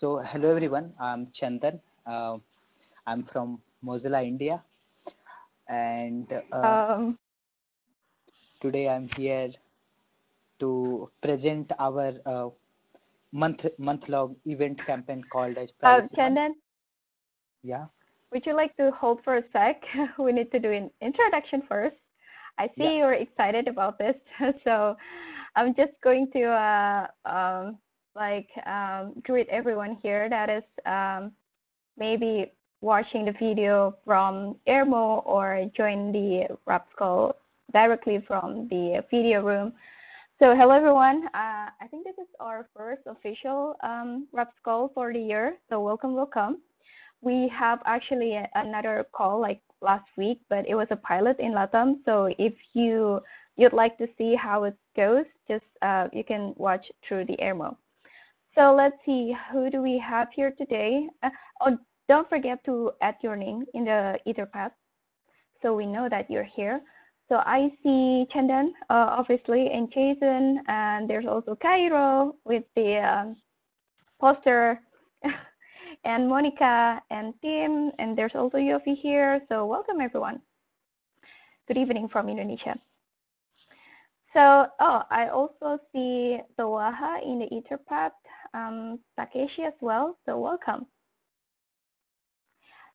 So hello everyone, I'm Chandan. Uh, I'm from Mozilla, India, and Um, today I'm here to present our month-long event campaign called as Privacy Month. Chandan, Yeah. would you like to hold for a sec? We need to do an introduction first. I Yeah. see you're excited about this, so I'm just going to greet everyone here that is maybe watching the video from Airmo or join the rap call directly from the video room. So hello everyone. I think this is our first official Raps call for the year. So welcome. We have actually another call like last week, but it was a pilot in Latam. So if you'd like to see how it goes, just you can watch through the Airmo. So let's see, who do we have here today? Oh, don't forget to add your name in the Etherpad so we know that you're here. So I see Chandan, obviously, and Jason, and there's also Cairo with the poster, and Monica and Tim, and there's also Yofi here. So welcome everyone. Good evening from Indonesia. So, I also see Tawaha in the Etherpad, Takeshi as well. So welcome.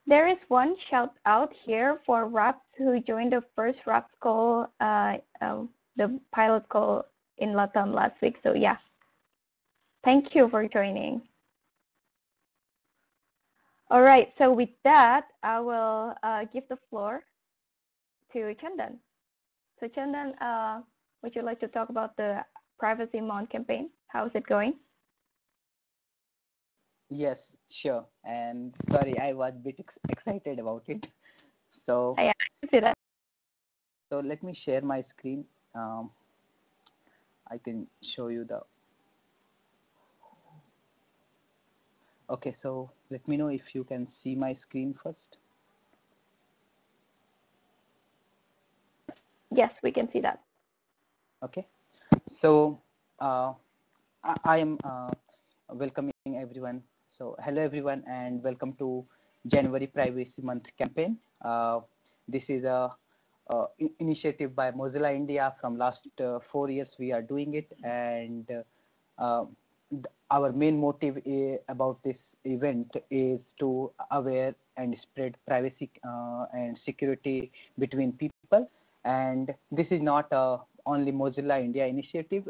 There is one shout out here for Raps who joined the first Raps call, the pilot call in Latam last week. So yeah, thank you for joining. All right, so with that, I will give the floor to Chandan. So Chandan, would you like to talk about the Privacy Month campaign? How's it going? Yes, sure. And sorry, I was a bit excited about it. So, Yeah, I can see that. so let me share my screen. Um, I can show you the. Okay, so let me know if you can see my screen first. Yes, we can see that. Okay, so I am welcoming everyone. So hello everyone and welcome to January Privacy Month campaign. This is a initiative by Mozilla India. From last 4 years we are doing it, and our main motive about this event is to aware and spread privacy and security between people. And this is not only Mozilla India initiative.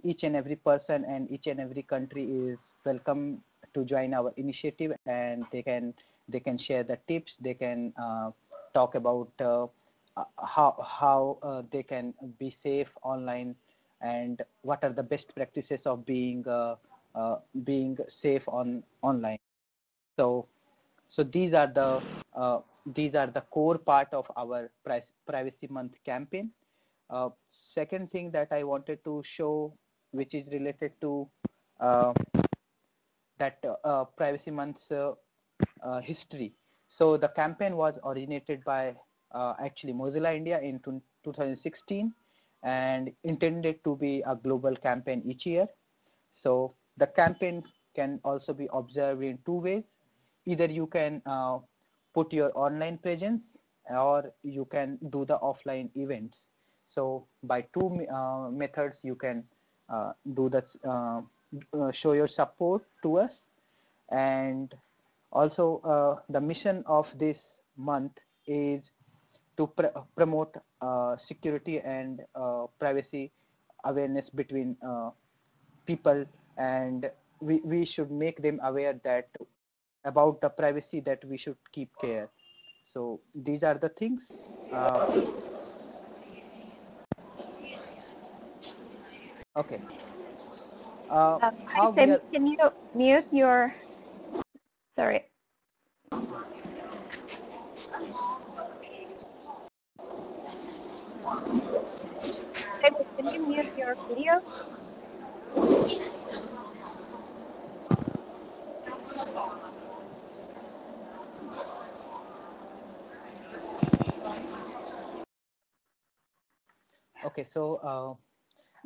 Each and every person and each and every country is welcome to join our initiative, and they can share the tips. They can talk about how they can be safe online, and what are the best practices of being safe online. So these are the core part of our privacy month campaign. Second thing that I wanted to show, which is related to uh, that privacy month's history. So the campaign was originated by actually Mozilla India in 2016 and intended to be a global campaign each year. So the campaign can also be observed in two ways. Either you can put your online presence, or you can do the offline events. So by two methods you can do that, show your support to us. And also the mission of this month is to promote security and privacy awareness between people, and we should make them aware that about the privacy, that we should keep care. So these are the things. Okay. How we Tim, are. can you mute your, sorry. Tim, can you mute your video? Okay, so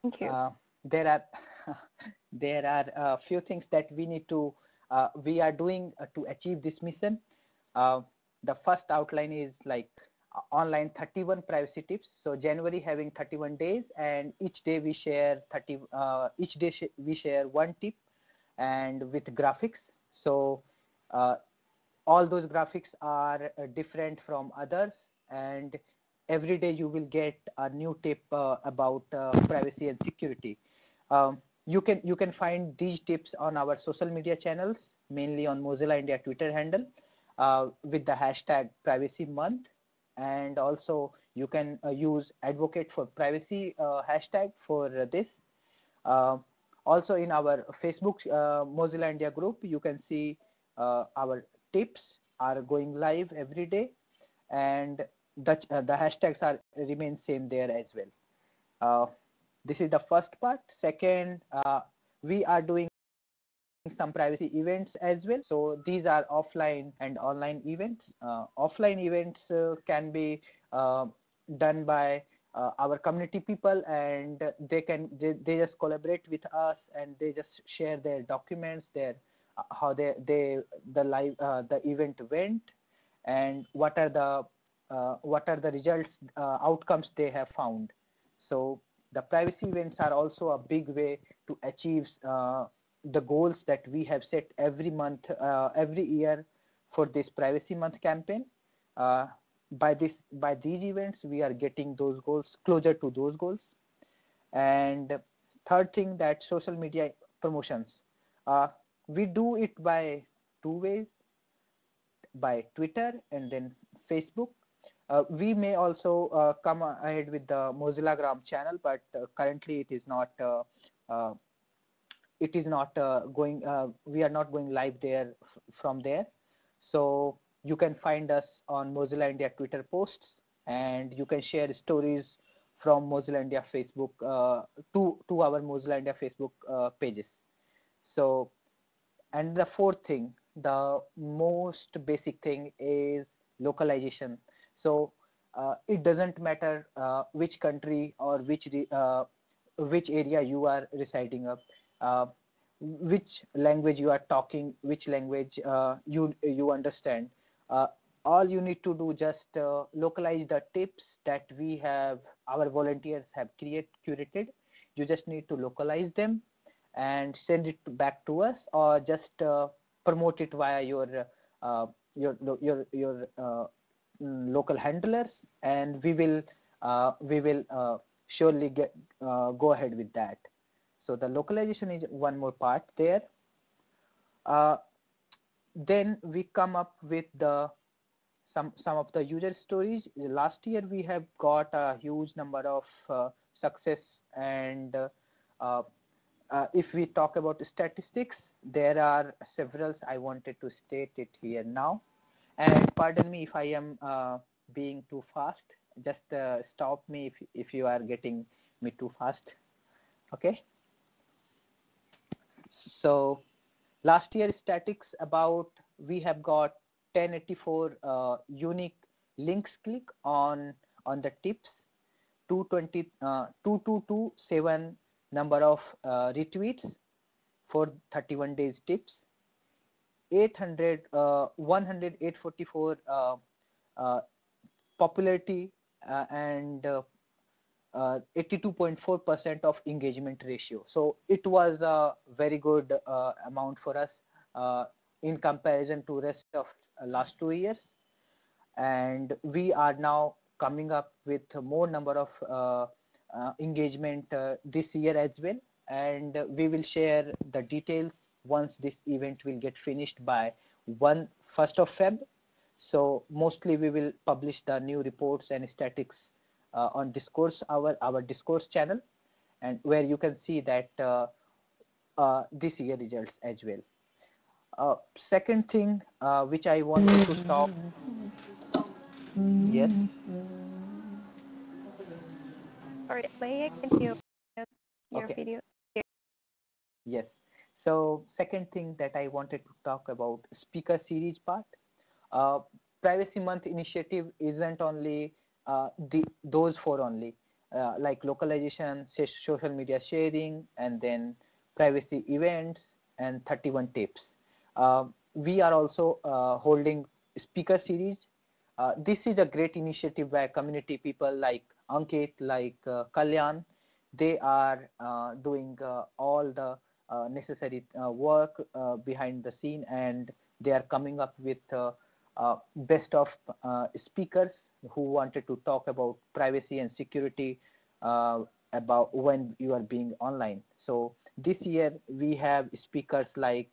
Thank you. there are there are a few things that we are doing to achieve this mission. uh, the first outline is like online 31 privacy tips. So January having 31 days, and each day we share we share one tip and with graphics. So uh, all those graphics are different from others, and every day you will get a new tip about privacy and security. You can find these tips on our social media channels, mainly on Mozilla India Twitter handle, with the hashtag privacy month. And also you can use advocate for privacy hashtag for this. uh, Also in our Facebook Mozilla India group, you can see our tips are going live every day, and the hashtags are remain same there as well. Uh, this is the first part. Second, we are doing some privacy events as well. So these are offline and online events. Offline events can be done by our community people, and they just collaborate with us, and they just share their documents, their how they the live the event went, and what are the results, outcomes they have found. So the privacy events are also a big way to achieve the goals that we have set every month, every year, for this privacy month campaign. uh, by these events we are getting those goals, closer to those goals. And third thing, that social media promotions. We do it by two ways: by Twitter and then Facebook. We may also come ahead with the Mozilla Gram channel, but currently uh, it is not going. We are not going live there from there. So you can find us on Mozilla India Twitter posts, and you can share stories from Mozilla India Facebook to our Mozilla India Facebook pages. So, and the fourth thing, the most basic thing, is localization. So it doesn't matter which country or which area you are residing up, uh, which language you are talking, which language you understand. uh, all you need to do, just localize the tips that our volunteers have curated. You just need to localize them and send it back to us, or just promote it via uh, your local handlers, and we will surely go ahead with that. So the localization is one more part there. uh, then we come up with the some of the user stories. Last year we have got a huge number of success, and if we talk about statistics, there are several. I wanted to state it here now, and pardon me if I am being too fast. Just stop me if you are getting me too fast. Okay. So last year statics about, we have got 1084 unique links click on the tips, 2227 number of retweets for 31 days tips, 800 100 844 popularity, and 82.4% of engagement ratio. So it was a very good amount for us in comparison to rest of last 2 years. And we are now coming up with more number of engagement this year as well, and we will share the details once this event will get finished by 1st of Feb. So mostly we will publish the new reports and statistics on discourse, our discourse channel, and where you can see that this year results as well. Second thing which I wanted to talk. Yes. Sorry, Leia, can you mute your Okay. video? Yes. So second thing that I wanted to talk about, speaker series part. Uh, Privacy Month initiative isn't only those four only, like localization, social media sharing, and then privacy events, and 31 tips. We are also holding speaker series. This is a great initiative by community people like Ankit, like Kalyan. They are doing all the necessary work behind the scene, and they are coming up with best of speakers who wanted to talk about privacy and security about when you are being online. So this year we have speakers like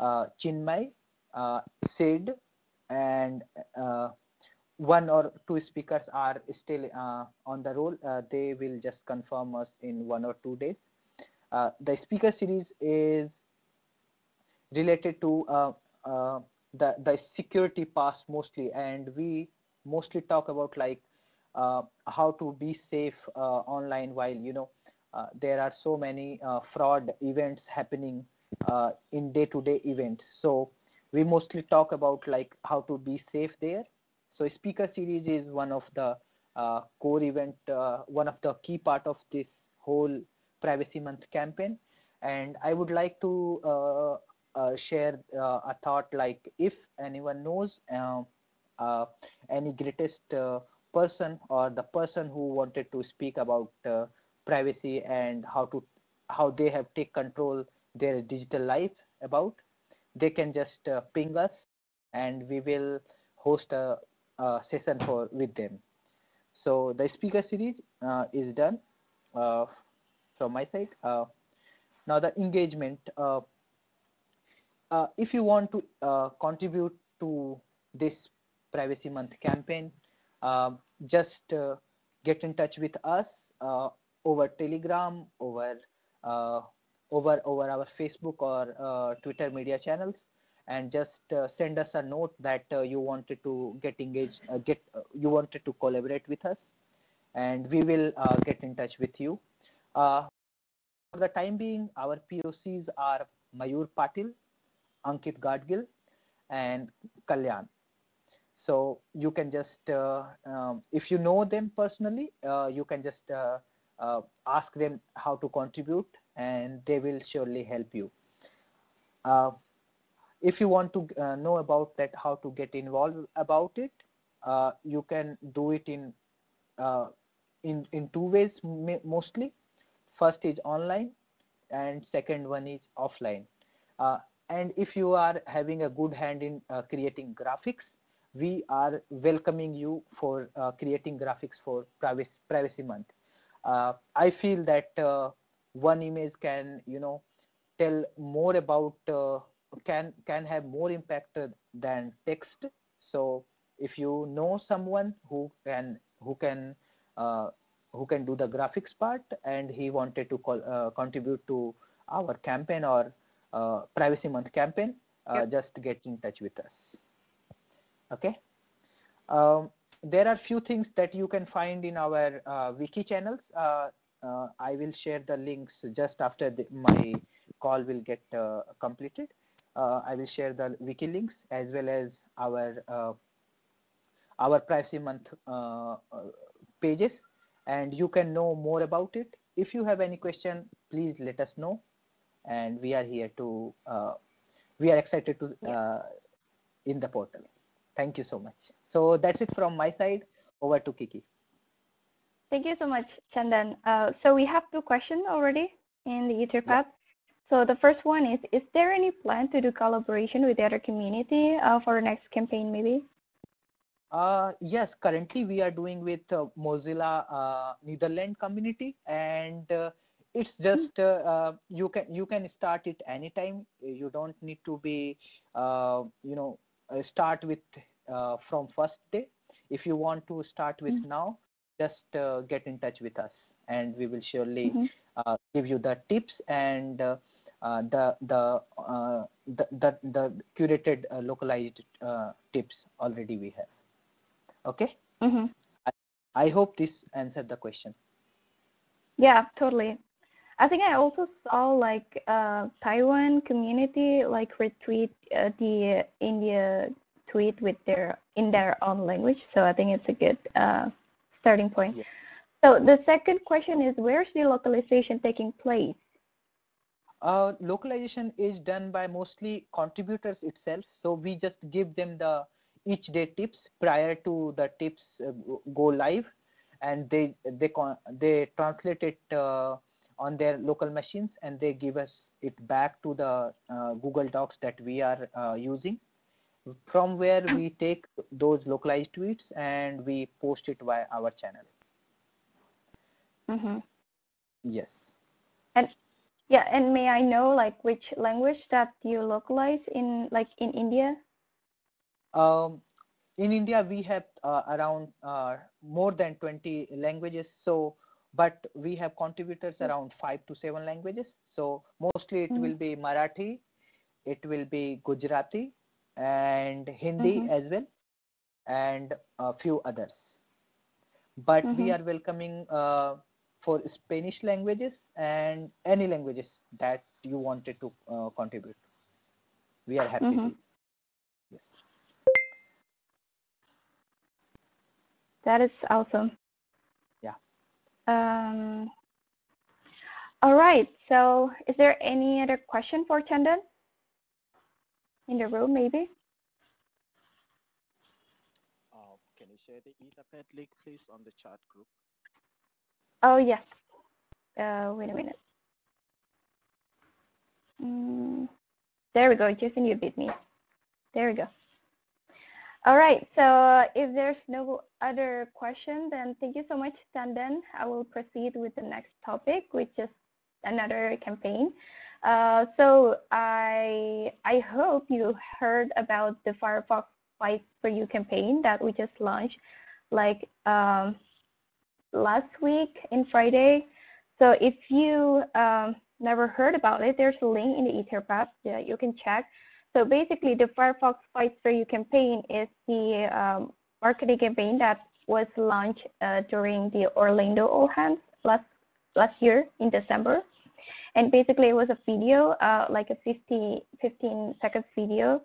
Chinmay, Sid, and one or two speakers are still on the roll. They will just confirm us in 1 or 2 days. The speaker series is related to the security pass mostly, and we mostly talk about like how to be safe online while there are so many fraud events happening in day-to-day events. So we mostly talk about like how to be safe there. So speaker series is one of the core event, one of the key part of this whole privacy month campaign. And I would like to share a thought, like if anyone knows uh, any greatest person or the person who wanted to speak about privacy and how they have take control their digital life about, they can just ping us and we will host a session for with them. So the speaker series is done uh, from my side. Now the engagement. If you want to contribute to this privacy month campaign, uh, just get in touch with us over Telegram, uh, over our Facebook or Twitter media channels, and just send us a note that you wanted to get engaged, you wanted to collaborate with us, and we will get in touch with you. For the time being, our POCs are Mayur Patil, Ankit Gadgil, and Kalyan. So you can just, if you know them personally, you can just ask them how to contribute, and they will surely help you. Uh, if you want to know about that, how to get involved about it, you can do it uh, in two ways mostly. First is online, and second one is offline. Uh, and if you are having a good hand in creating graphics, we are welcoming you for creating graphics for privacy month. I feel that one image can, tell more about, can have more impact than text. So if you know someone uh, who can do the graphics part, and he wanted to contribute to our campaign or privacy month campaign, Yep. just get in touch with us. Okay. um, there are few things that you can find in our wiki channels. I will share the links just after my call will get completed. I will share the wiki links as well as our privacy month pages, and you can know more about it. If you have any question, please let us know, and we are here to we are excited to Yeah. in the portal. Thank you so much. So that's it from my side. Over to Kiki. Thank you so much, Chandan. So we have two questions already in the Yeah. Etherpad. So the first one is there any plan to do collaboration with the other community for next campaign maybe? Yes, currently we are doing with Mozilla Netherlands community, and it's just you can start it anytime. You don't need to be start with from first day. If you want to start with now, just get in touch with us, and we will surely Mm-hmm. give you the tips and the curated localized tips already we have. Okay. Mm-hmm. I, I hope this answered the question. Yeah, totally. I think I also saw like Taiwan community like retweet the India tweet with their in their own language. So I think it's a good starting point. Yeah. So the second question is where's the localization taking place? Localization is done by mostly contributors itself. So we just give them the each day tips prior to the tips go live, and they translate it on their local machines, and they give us it back to the Google Docs that we are using, from where we take those localized tweets and we post it via our channel. Mm-hmm. Yes. And yeah, and may I know like which language that you localize in, like in India? Um, in India, we have around more than 20 languages. So, but we have contributors around 5 to 7 languages. So mostly it will be Marathi, it will be Gujarati, and Hindi Mm-hmm. as well, and a few others. But we Mm-hmm. are welcoming for Spanish languages and any languages that you wanted to contribute. We are happy Mm-hmm. to. Yes. That is awesome. Yeah. Um, all right. So is there any other question for Chandan in the room, maybe? Can you share the Etherpad link, please, on the chat group? Oh, yes. Wait a minute. There we go. Jason, you beat me. There we go. All right. So if there's no other question, then thank you so much, Chandan. I will proceed with the next topic, which is another campaign. So I hope you heard about the Firefox Fight for You campaign that we just launched, like last week in Friday. So if you never heard about it, there's a link in the Etherpad that you can check. So basically, the Firefox Fights for You campaign is the marketing campaign that was launched during the Orlando All Hands last year in December. And basically, it was a video, like a 15 seconds video.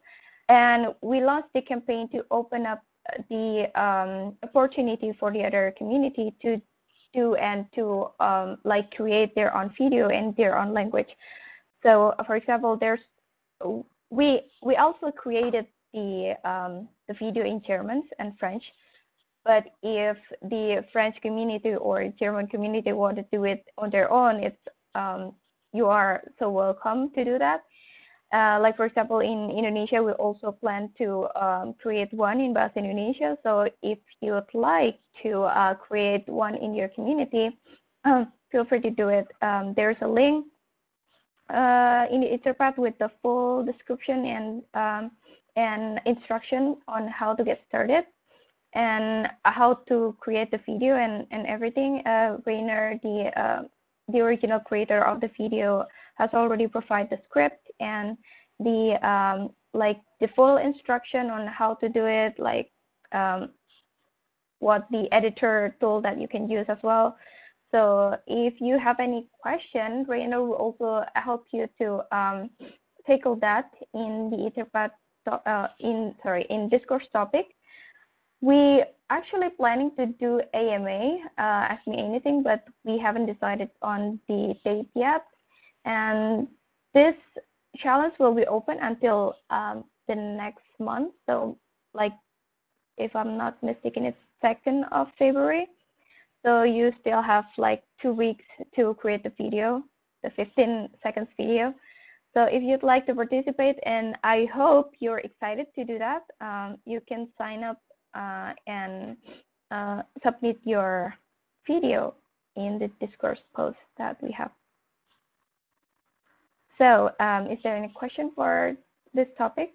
And we launched the campaign to open up the opportunity for the other community to do and to like create their own video in their own language. So, for example, there's we also created the video in German and French. But if the French community or German community want to do it on their own, it's you are so welcome to do that. Like for example, in Indonesia, we also plan to create one in Bahasa Indonesia. So if you would like to create one in your community, feel free to do it. There's a link in the Etherpad with the full description and instruction on how to get started and how to create the video and everything. Rainer, the original creator of the video, has already provided the script and the like the full instruction on how to do it, like what the editor tool that you can use as well. So if you have any question, Rainer will also help you to tackle that in the Etherpad in discourse topic. We actually planning to do AMA, Ask Me Anything, but we haven't decided on the date yet. And this challenge will be open until the next month. So like, if I'm not mistaken, it's 2nd of February. So you still have like 2 weeks to create the video, the 15 seconds video. So if you'd like to participate, and I hope you're excited to do that, you can sign up and submit your video in the discourse post that we have. So is there any question for this topic?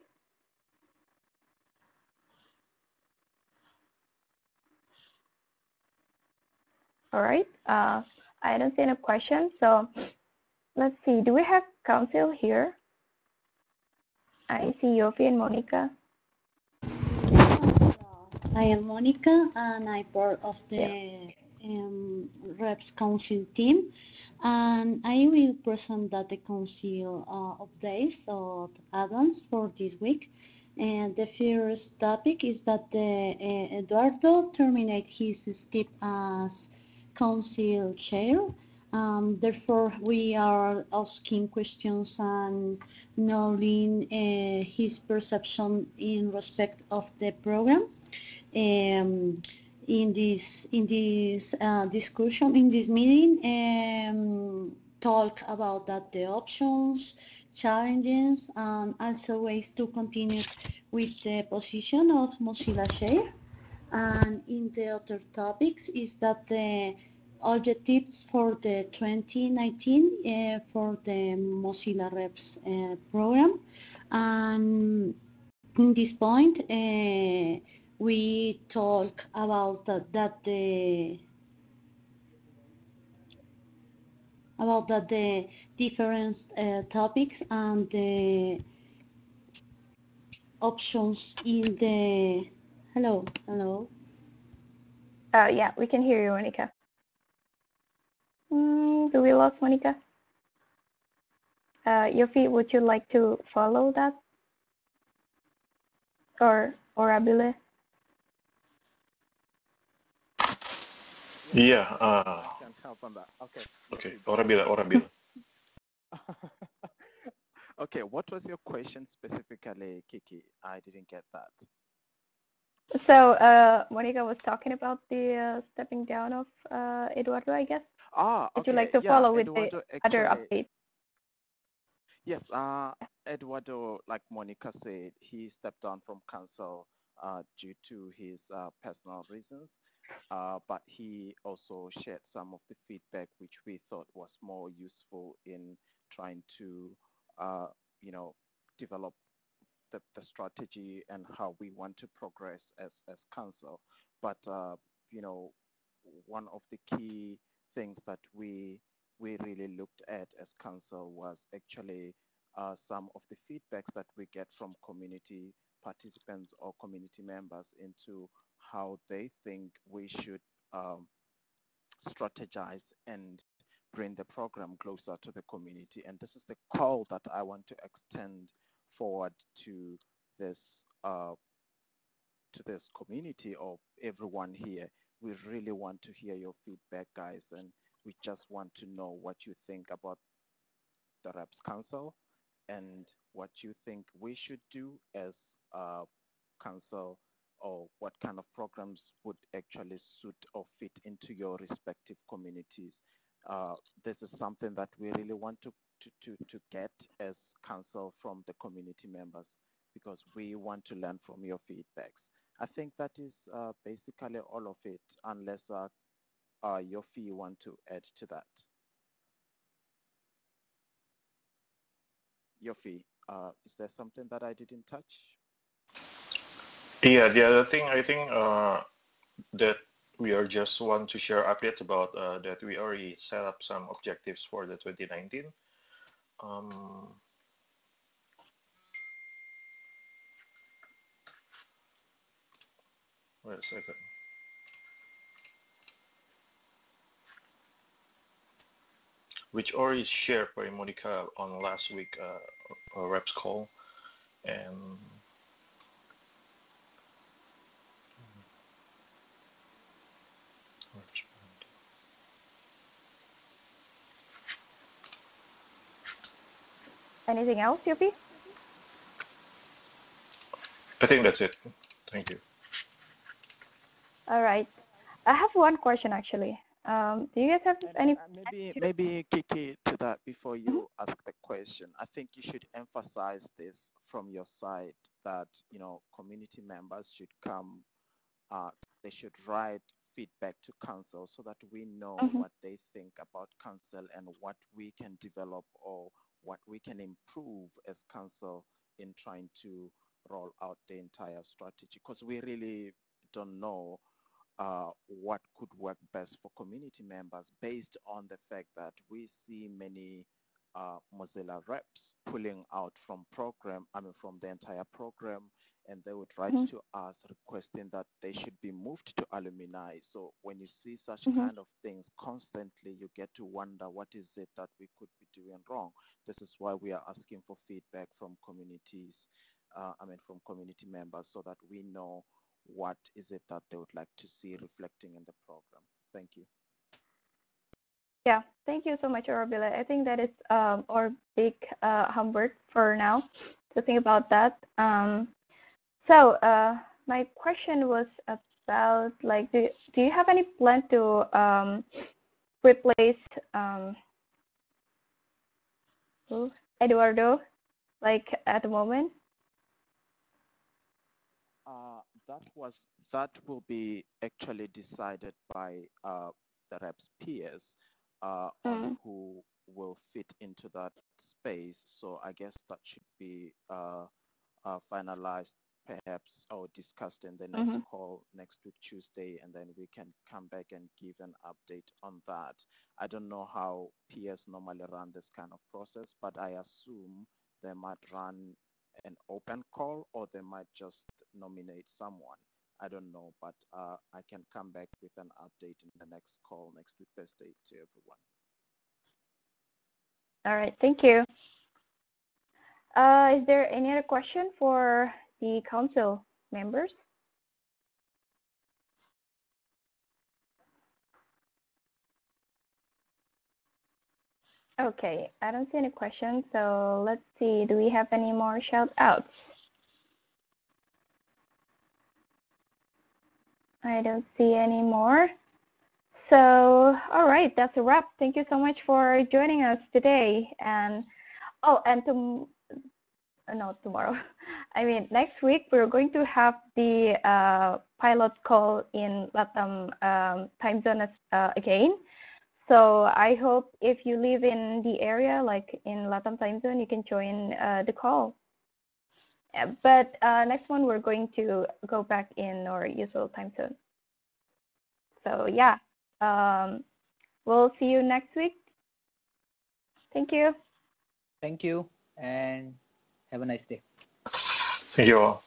All right, I don't see any questions. So let's see, do we have Counsel here? I see Yofi and Monica. I am Monica, and I'm part of the Reps Council team, and I will present that the council updates or add-ons for this week. And the first topic is that Eduardo terminated his step as council chair, Therefore, we are asking questions and knowing his perception in respect of the program. In this discussion, in this meeting, talk about that the options, challenges, and also ways to continue with the position of Mozilla Share. And in the other topics is that the objectives for the 2019 for the Mozilla Reps program. And in this point, we talk about the different topics and the options in the hello. Yeah, we can hear you, Monica. Do we lost Monica? Yofi, would you like to follow that? Or Abile? Yeah, I can help on that. Okay. Okay, Orabila. Okay, what was your question specifically, Kiki? I didn't get that. So Monica was talking about the stepping down of Eduardo, I guess. Okay. Would you like to follow with Eduardo the other update? Yes, Eduardo, like Monica said, he stepped down from council due to his personal reasons. But he also shared some of the feedback which we thought was more useful in trying to, develop the strategy and how we want to progress as council. But one of the key things that we really looked at as council was actually some of the feedbacks that we get from community participants or community members into how they think we should strategize and bring the program closer to the community. And this is the call that I want to extend forward this uh, to this community of everyone here. We really want to hear your feedback, guys, and we just want to know what you think about the Reps Council and what you think we should do as a council, or what kind of programs would actually suit or fit into your respective communities. This is something that we really want to get as council from the community members, because we want to learn from your feedbacks. I think that is basically all of it, unless Yofi want to add to that. Yofi, is there something that I didn't touch? Yeah, the other thing I think that we are just want to share updates about that we already set up some objectives for the 2019. Wait a second. Which already shared by Monica on last week reps call, and Anything else, Yopi? I think that's it. Thank you. All right. I have one question actually. Do you guys have any? Maybe Kiki, to that before you ask the question, I think you should emphasize this from your side that community members should come. They should write feedback to council so that we know what they think about council and what we can develop or what we can improve as council in trying to roll out the entire strategy, because we really don't know what could work best for community members, based on the fact that we see many Mozilla reps pulling out from from the entire program, and they would write to us requesting that they should be moved to alumni. So when you see such kind of things constantly, you get to wonder, what is it that we could be doing wrong? This is why we are asking for feedback from communities, from community members, so that we know what is it that they would like to see reflecting in the program. Thank you. Yeah, thank you so much, Orbila. I think that is our big homework for now to think about that. So my question was about like, do you have any plan to replace Eduardo, like at the moment? That will be actually decided by the reps' peers on Mm, who will fit into that space. So I guess that should be finalized perhaps or discussed in the next mm-hmm. call next week Tuesday, and then we can come back and give an update on that. I don't know how peers normally run this kind of process, but I assume they might run an open call or they might just nominate someone. I don't know, but I can come back with an update in the next call next week Thursday to everyone. All right, thank you. Is there any other question for the council members? Okay, I don't see any questions, so let's see. Do we have any more shout outs? I don't see any more. So, all right, that's a wrap. Thank you so much for joining us today. And oh, and no, tomorrow. I mean, next week we're going to have the pilot call in LATAM time zone again. So I hope if you live in the area, like in LATAM time zone, you can join the call. But next one, we're going to go back in our usual time zone. So yeah, we'll see you next week. Thank you. Thank you and have a nice day. Thank you all.